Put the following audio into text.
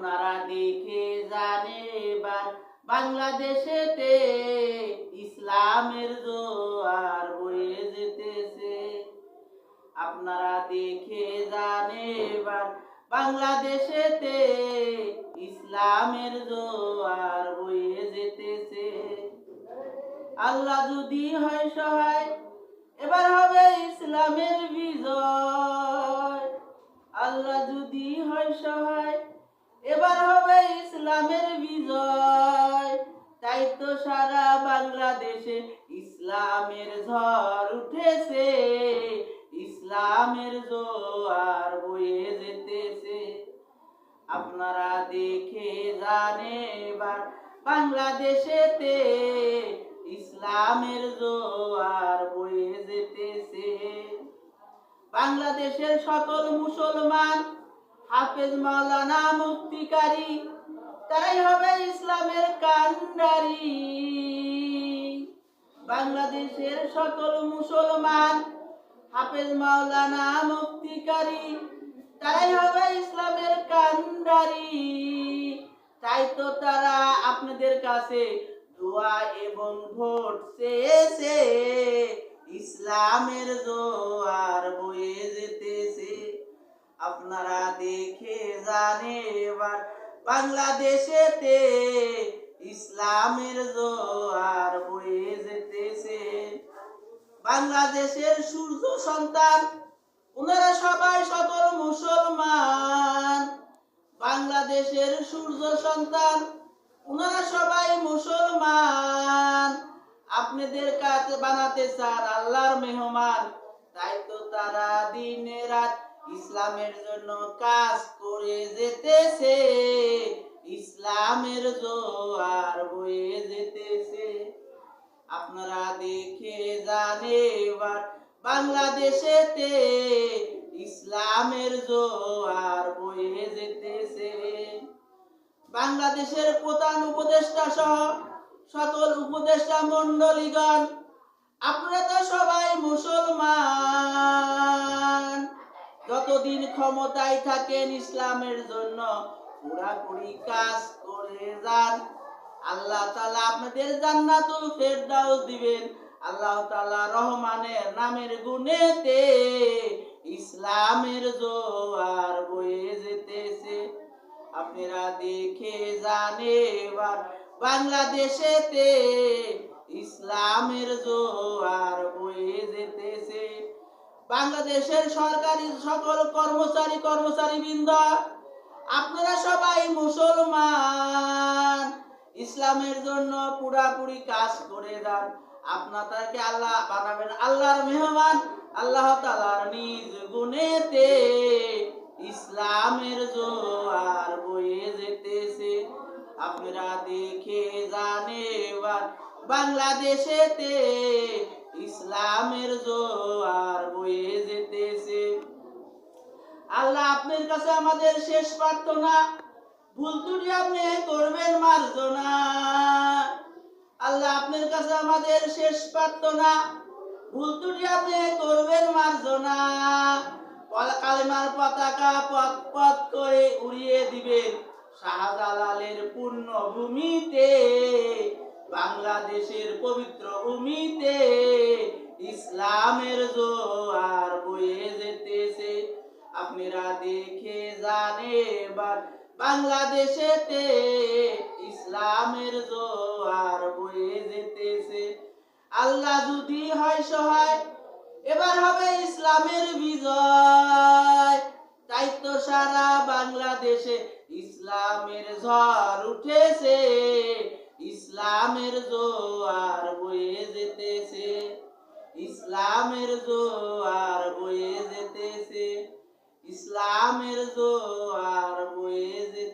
আপনারা দেখে জানে এবার বাংলাদেশেতে ইসলামের জোয়ার বয়ে যেতেছে। আপনারা দেখে জানে এবার বাংলাদেশেতে ইসলামের জোয়ার বয়ে যেতেছে। আল্লাহ যদি হয় সহায় এবার হবে ইসলামের বিজয়। আল্লাহ যদি হয় সহায় এবার হবে ইসলামের বিজয়। তাই তো সারা বাংলাদেশে ইসলামের ঝড় উঠেছে, ইসলামের জোয়ার বয়ে যেতেছে। আপনারা দেখে জানে এবার বাংলাদেশেতে ইসলামের জোয়ার বয়ে যেতেছে। বাংলাদেশের সকল মুসলমান হাফেজ মাওলানা মুফতিকারী তারাই হবে ইসলামের কান্ডারি। বাংলাদেশের সকল মুসলমান হাফেজ মাওলানা মুফতিকারী তারাই হবে ইসলামের কান্ডারি। তাই তো তারা আপনাদের কাছে দোয়া এবং ভোট চেয়েছে, ইসলামের জোয়ার বয়ে যেতেছে। আপনারা দেখে জানে এবার বাংলাদেশেতে ইসলামের জোয়ার বয়ে যেতেছে। বাংলাদেশের সূর্য সন্তান ওনারা সবাই সকল মুসলমান। বাংলাদেশের সূর্য সন্তান ওনারা সবাই মুসলমান। আপনাদের কাছে বানাতে চান আল্লাহর মেহমান। তাই তো তারা দিনে রাত ইসলামের জন্য কাজ করে যেতেছে, ইসলামের জোয়ার বয়ে যেতেছে। আপনারা দেখে জানে এবার বাংলাদেশেতে ইসলামের জোয়ার বয়ে যেতেছে। বাংলাদেশের প্রধান উপদেষ্টা সহ সকল উপদেষ্টা মণ্ডলীগণ আপনারা তো সবাই মুসলমান। যতদিন ক্ষমতায় থাকেন ইসলামের জন্য পুরাপুরি কাজ করে যান। আল্লাহ তাআলা আপনাদের জান্নাতুল ফেরদাউস দিবেন। আল্লাহ তাআলা রহমানের নামের গুণেতে ইসলামের জোয়ার বয়ে যেতেছে। আপনারা দেখে জানে এবার বাংলাদেশেতে ইসলামের জোয়ার বয়ে যেতেছে। বাংলাদেশের সরকারি সকল কর্মচারীবৃন্দ আপনারা সবাই মুসলমান। ইসলামের জন্য পুরাপুরি কাজ করে যান। আপনাদেরকে আল্লাহ বানাবেন আল্লাহর মেহমান। আল্লাহ তাআলার নিজ গুণেতে ইসলামের জোয়ার বয়ে যেতেছে। আপনারা দেখে জানে এবার বাংলাদেশেতে ইসলামের জোয়ার বয়ে যেতেছে। আল্লাহ আপনার কাছে আমাদের শেষ প্রার্থনা, ভুল ত্রুটি আপনি করবেন মার্জনা। আল্লাহ আপনার কাছে আমাদের শেষ প্রার্থনা, ভুল ত্রুটি আপনি করবেন মার্জনা। কালেমার পতাকা পথ পথ করে উড়িয়ে দিবেন শাহজালালের পূর্ণ ভূমিতে, বাংলাদেশের পবিত্র ভূমিতে ইসলামের জোয়ার বয়ে যেতেছে। আপনারা দেখে জানে এবার বাংলাদেশেতে ইসলামের জোয়ার বয়ে যেতেছে। আল্লাহ যদি হয় সহায় এবার হবে ইসলামের বিজয়। তাই তো সারা বাংলাদেশে ইসলামের ঝড় উঠেছে, ইসলামের জোয়ার বয়ে যেতেছে, ইসলামের জোয়ার বয়ে যেতেছে, ইসলামের জোয়ার বয়ে যেতেছে।